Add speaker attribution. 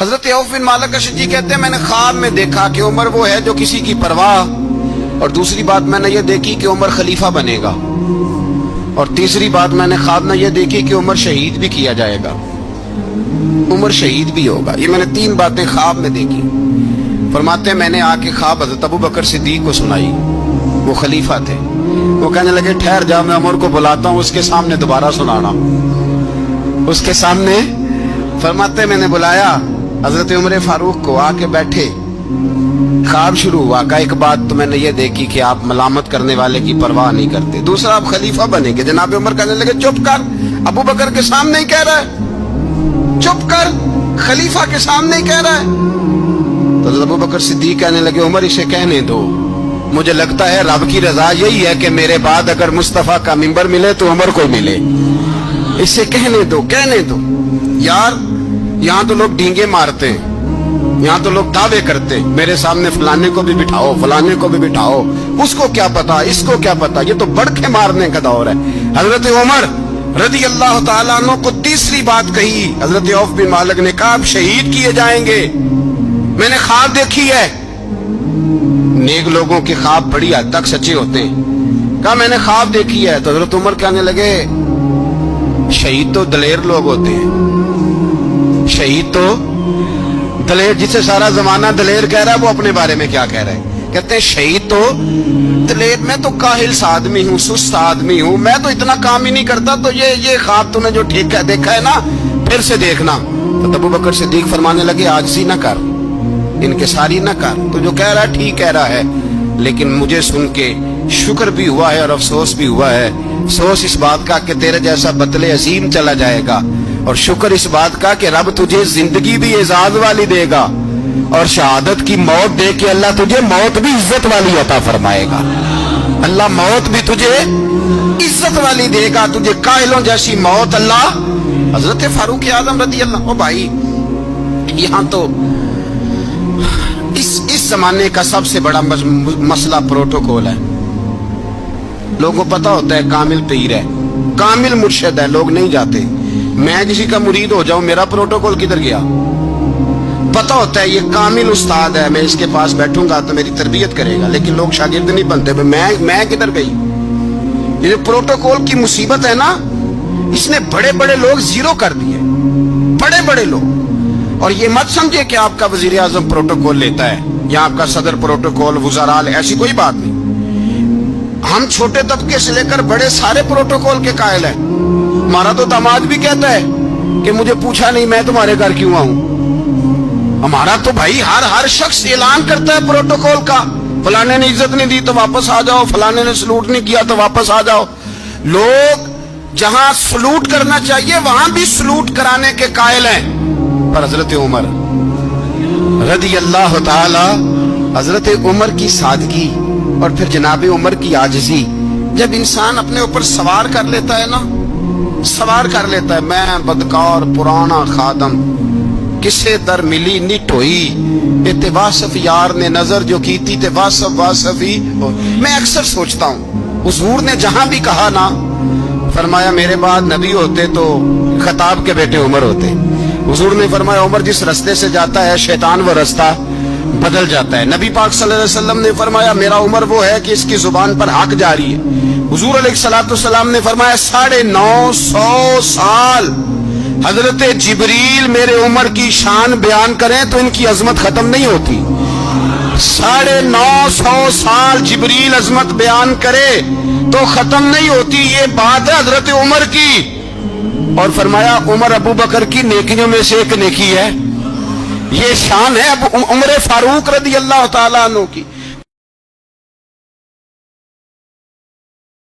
Speaker 1: حضرت عوف بن مالک اشجعی کہتے ہیں میں نے خواب میں دیکھا کہ عمر وہ ہے جو کسی کی پرواہ، اور دوسری بات میں نے یہ دیکھی کہ عمر خلیفہ بنے گا، اور تیسری بات میں نے خواب میں یہ دیکھی کہ عمر شہید بھی کیا جائے گا، عمر شہید بھی ہوگا۔ یہ میں نے تین باتیں خواب میں دیکھی۔ فرماتے ہیں میں نے آ کے خواب حضرت ابو بکر صدیق کو سنائی، وہ خلیفہ تھے۔ وہ کہنے لگے ٹھہر جا، میں عمر کو بلاتا ہوں، اس کے سامنے دوبارہ سنانا، اس کے سامنے۔ فرماتے ہیں میں نے بلایا حضرت عمر فاروق کو، آ کے بیٹھے، خواب شروع ہوا۔ کہا ایک بات تو میں نے یہ دیکھی کہ آپ ملامت کرنے والے کی پرواہ نہیں کرتے، دوسرا آپ خلیفہ بنیں گے۔ جناب عمر کہنے لگے چپ کر، ابو بکر کے سامنے ہی کہہ رہا ہے، چپ کر، خلیفہ کے سامنے ہی کہہ رہا ہے۔ تو حضرت ابو بکر صدیق کہنے لگے عمر اسے کہنے دو، مجھے لگتا ہے رب کی رضا یہی ہے کہ میرے بعد اگر مصطفیٰ کا منبر ملے تو عمر کو ملے، اسے کہنے دو، کہنے دو۔ یار یہاں تو لوگ ڈینگے مارتے ہیں، یہاں تو لوگ دعوے کرتے ہیں، میرے سامنے فلانے کو بھی بٹھاؤ، فلانے کو بھی بٹھاؤ، اس کو کیا پتا، اس کو کیا پتا، یہ تو بڑکے مارنے کا دور ہے۔ حضرت عمر رضی اللہ تعالیٰ عنہ کو تیسری بات کہی۔ حضرت عوف بن مالک نے کہا آپ شہید کیے جائیں گے، میں نے خواب دیکھی ہے۔ نیک لوگوں کے خواب بڑی حد تک سچے ہوتے ہیں۔ کہا میں نے خواب دیکھی ہے۔ تو حضرت عمر کہنے لگے شہید تو دلیر لوگ ہوتے ہیں، شہید تو دلیر، جسے سارا زمانہ دلیر کہہ رہا ہے وہ اپنے بارے میں کیا کہہ رہا ہے؟ کہتے ہیں شہید تو دلیر، میں تو کاہل سا آدمی ہوں، سست آدمی ہوں، میں تو اتنا کام ہی نہیں کرتا، تو یہ خواب تم نے جو ٹھیک ہے دیکھا ہے نا، پھر سے دیکھنا۔ تو ابو بکر صدیق فرمانے لگے عاجزی نہ کر، انکساری نہ کر، تو جو کہہ رہا ہے ٹھیک کہہ رہا ہے، لیکن مجھے سن کے شکر بھی ہوا ہے اور افسوس بھی ہوا ہے۔ افسوس اس بات کا کہ تیرے جیسا بطل عظیم چلا جائے گا، اور شکر اس بات کا کہ رب تجھے زندگی بھی اعزاز والی دے گا، اور شہادت کی موت دے کے اللہ تجھے موت بھی عزت والی عطا فرمائے گا۔ اللہ موت بھی تجھے عزت والی دے گا، تجھے کاہلوں جیسی موت اللہ۔ حضرت فاروق اعظم رضی اللہ، او بھائی یہاں تو اس زمانے کا سب سے بڑا مسئلہ پروٹوکول ہے۔ لوگوں کو پتا ہوتا ہے کامل پیر ہے، کامل مرشد ہے، لوگ نہیں جاتے۔ میں کسی کا مرید ہو جاؤں، میرا پروٹوکول کدھر گیا؟ پتا ہوتا ہے یہ کامل استاد ہے، میں اس کے پاس بیٹھوں گا تو میری تربیت کرے گا، لیکن لوگ شاگرد نہیں بنتے۔ میں کدھر گئی؟ یہ پروٹوکول کی مصیبت ہے نا، اس نے بڑے بڑے لوگ زیرو کر دیے، بڑے بڑے لوگ۔ اور یہ مت سمجھے کہ آپ کا وزیر اعظم پروٹوکول لیتا ہے یا آپ کا صدر پروٹوکول، وزراء، ایسی کوئی بات نہیں۔ ہم چھوٹے طبقے سے لے کر بڑے سارے پروٹوکول کے قائل ہیں۔ ہمارا تو داماد بھی کہتا ہے کہ مجھے پوچھا نہیں میں تمہارے گھر کیوں آؤں۔ ہمارا تو بھائی ہر شخص اعلان کرتا ہے پروٹوکول کا، فلانے نے عزت نہیں دی تو واپس آ جاؤ، فلانے نے سلوٹ نہیں کیا تو واپس آ جاؤ۔ لوگ جہاں سلوٹ کرنا چاہیے وہاں بھی سلوٹ کرانے کے قائل ہیں۔ پر حضرت عمر رضی اللہ تعالی، حضرت عمر کی سادگی اور پھر جناب عمر کی عاجزی، جب انسان اپنے اوپر سوار کر لیتا ہے نا، سوار کر لیتا ہے، میں بدکار پرانا خادم، کسے در ملی نٹ ہوئی، تے واصف یار نے نظر جو کی تھی تے واصف ہی۔ میں اکثر سوچتا ہوں حضور نے جہاں بھی کہا نا، فرمایا میرے بعد نبی ہوتے تو خطاب کے بیٹے عمر ہوتے۔ حضور نے فرمایا عمر جس رستے سے جاتا ہے شیطان وہ رستہ بدل جاتا ہے۔ نبی پاک صلی اللہ علیہ وسلم نے فرمایا میرا عمر وہ ہے کہ اس کی زبان پر حق جاری ہے۔ حضور علیہ الصلوۃ والسلام نے فرمایا 950 سال حضرت جبریل میرے عمر کی شان بیان کریں تو ان کی عظمت ختم نہیں ہوتی۔ 950 سال جبریل عظمت بیان کرے تو ختم نہیں ہوتی۔ یہ بات ہے حضرت عمر کی، اور فرمایا عمر ابو بکر کی نیکیوں میں سے ایک نیکی ہے، یہ شان ہے عمر فاروق رضی اللہ تعالیٰ عنہ کی۔